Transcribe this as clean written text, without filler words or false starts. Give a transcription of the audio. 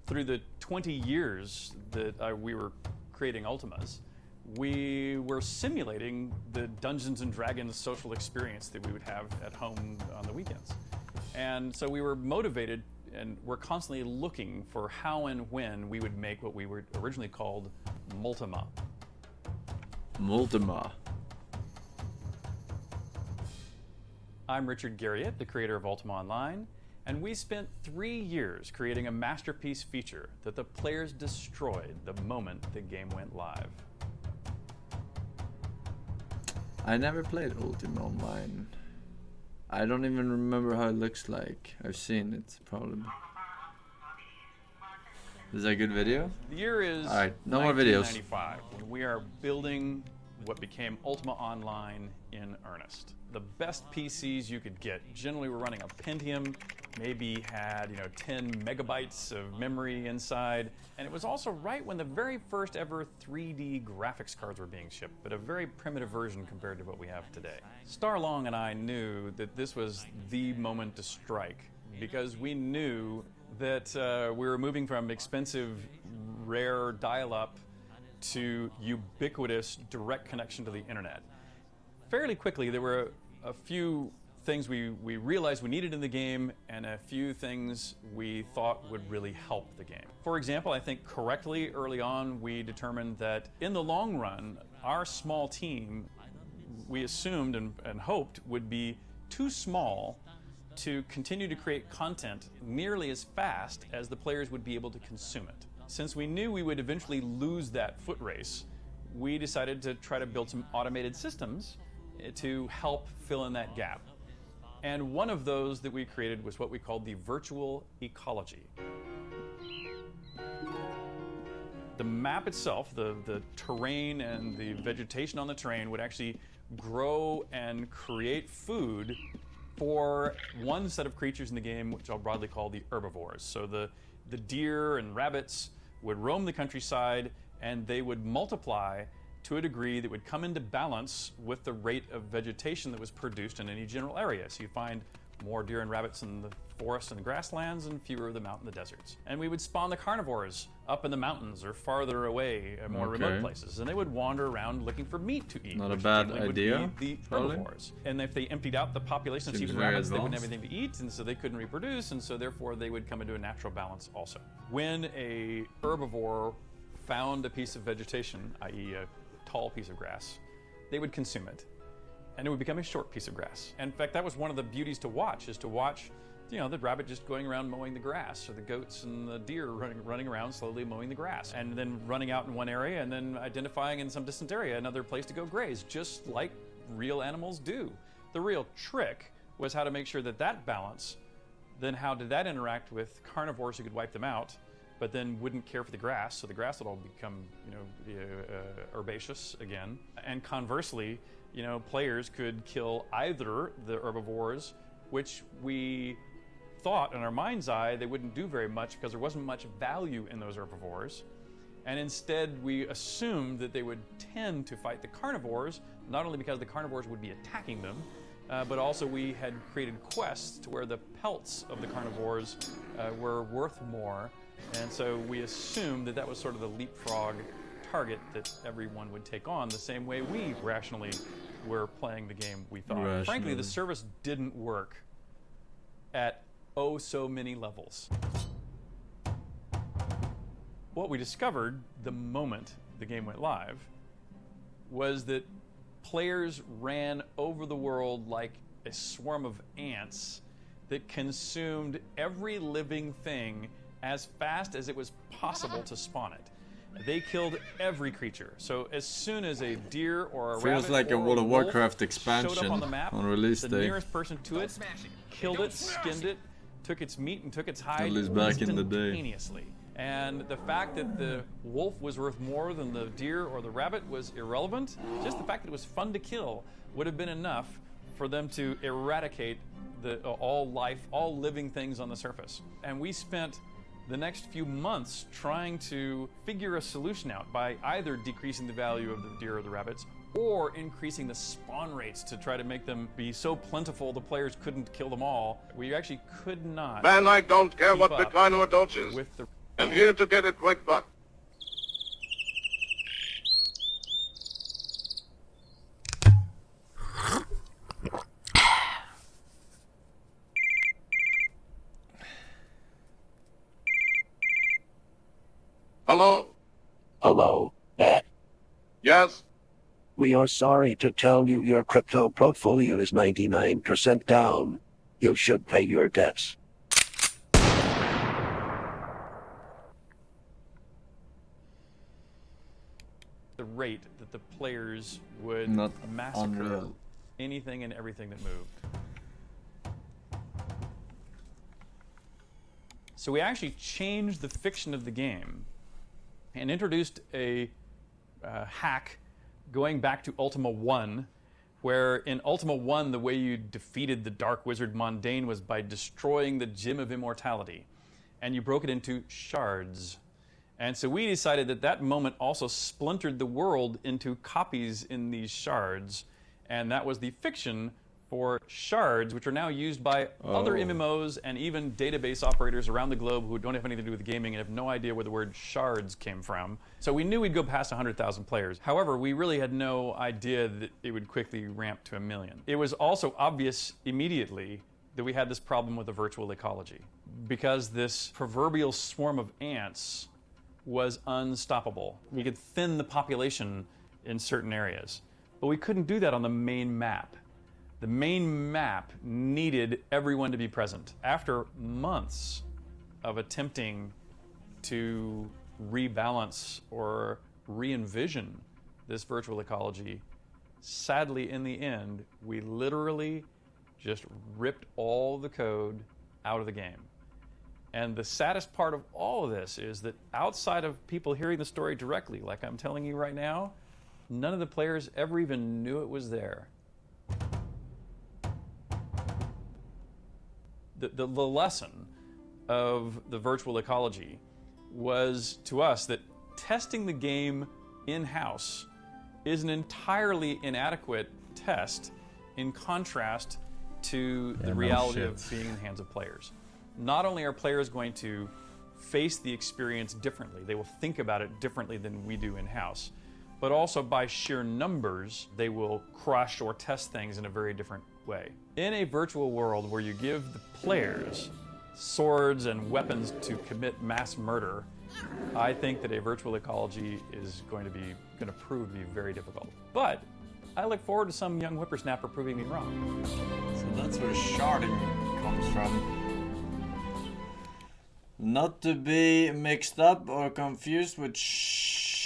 Through the 20 years that we were creating Ultimas, we were simulating the Dungeons and Dragons social experience that we would have at home on the weekends. And so we were motivated and we're constantly looking for how and when we would make what we were originally called Ultima. Ultima. I'm Richard Garriott, the creator of Ultima Online, and we spent 3 years creating a masterpiece feature that the players destroyed the moment the game went live. I never played Ultima Online. I don't even remember how it looks like. I've seen it, probably. Is that a good video? The year is Alright, no more videos. 1995, when we are building what became Ultima Online in earnest. The best PCs you could get. Generally, we're running a Pentium, maybe had 10 megabytes of memory inside, and it was also right when the very first ever 3D graphics cards were being shipped, but a very primitive version compared to what we have today. Starlong and I knew that this was the moment to strike, because we knew that we were moving from expensive, rare dial-up to ubiquitous direct connection to the internet. Fairly quickly, there were a few things we realized we needed in the game and a few things we thought would really help the game. For example, I think correctly early on we determined that in the long run, our small team, we assumed and hoped, would be too small to continue to create content nearly as fast as the players would be able to consume it. Since we knew we would eventually lose that foot race, we decided to try to build some automated systems to help fill in that gap. And one of those that we created was what we called the virtual ecology. The map itself, the terrain and the vegetation on the terrain would actually grow and create food for one set of creatures in the game, which I'll broadly call the herbivores. So the deer and rabbits would roam the countryside and they would multiply to a degree that would come into balance with the rate of vegetation that was produced in any general area. So you find more deer and rabbits in the forests and the grasslands and fewer of them out in the deserts. And we would spawn the carnivores up in the mountains or farther away at more remote places. And they would wander around looking for meat to eat. Not a bad idea. The herbivores. And if they emptied out the population of sheep and rabbits, they wouldn't have anything to eat, and so they couldn't reproduce, and so therefore they would come into a natural balance also. When a herbivore found a piece of vegetation, i.e. a tall piece of grass, they would consume it, and it would become a short piece of grass. In fact, that was one of the beauties to watch, is to watch the rabbit just going around mowing the grass, or the goats and the deer running around slowly mowing the grass, and then running out in one area and then identifying in some distant area another place to go graze, just like real animals do. The real trick was how to make sure that that balance, then how did that interact with carnivores who could wipe them out, but then wouldn't care for the grass, so the grass would all become, herbaceous again. And conversely, players could kill either the herbivores, which we thought in our mind's eye they wouldn't do very much because there wasn't much value in those herbivores, and instead we assumed that they would tend to fight the carnivores, not only because the carnivores would be attacking them, but also we had created quests to where the pelts of the carnivores were worth more. And so we assumed that that was sort of the leapfrog target that everyone would take on, the same way we rationally were playing the game, we thought. Frankly, the service didn't work at so many levels. What we discovered the moment the game went live was that players ran over the world like a swarm of ants that consumed every living thing as fast as it was possible to spawn it. They killed every creature. So as soon as a deer or a rabbit feels like or a World of wolf Warcraft expansion showed up on the map, on release the day. nearest person to it killed it, skinned it, took its meat and took its hide At least back in the day. instantaneously. And the fact that the wolf was worth more than the deer or the rabbit was irrelevant. Just the fact that it was fun to kill would have been enough for them to eradicate all life, all living things on the surface. And we spent the next few months trying to figure a solution out by either decreasing the value of the deer or the rabbits or increasing the spawn rates to try to make them be so plentiful the players couldn't kill them all. We actually could not. Man, I don't care what the kind of adults is. With the I'm here to get it right back. Hello? Hello, Matt. Yes? We are sorry to tell you your crypto portfolio is 99% down. You should pay your debts. The rate that the players would Not massacre unreal. anything and everything that moved. So we actually changed the fiction of the game and introduced a hack going back to Ultima 1, where in Ultima 1 the way you defeated the Dark Wizard Mondain was by destroying the Gem of Immortality, and you broke it into shards. And so we decided that that moment also splintered the world into copies in these shards, and that was the fiction for shards, which are now used by other MMOs and even database operators around the globe who don't have anything to do with gaming and have no idea where the word shards came from. So we knew we'd go past 100,000 players. However, we really had no idea that it would quickly ramp to 1 million. It was also obvious immediately that we had this problem with the virtual ecology, because this proverbial swarm of ants was unstoppable. We could thin the population in certain areas, but we couldn't do that on the main map. The main map needed everyone to be present. After months of attempting to rebalance or re-envision this virtual ecology, sadly, in the end, we literally just ripped all the code out of the game. And the saddest part of all of this is that outside of people hearing the story directly, like I'm telling you right now, none of the players ever even knew it was there. The lesson of the virtual ecology was to us that testing the game in-house is an entirely inadequate test in contrast to the reality of being in the hands of players. Not only are players going to face the experience differently, they will think about it differently than we do in-house, but also by sheer numbers, they will crush or test things in a very different way. In a virtual world where you give the players swords and weapons to commit mass murder, I think that a virtual ecology is going to prove to be very difficult. But I look forward to some young whippersnapper proving me wrong. So that's where sharding comes from. Not to be mixed up or confused with sharding.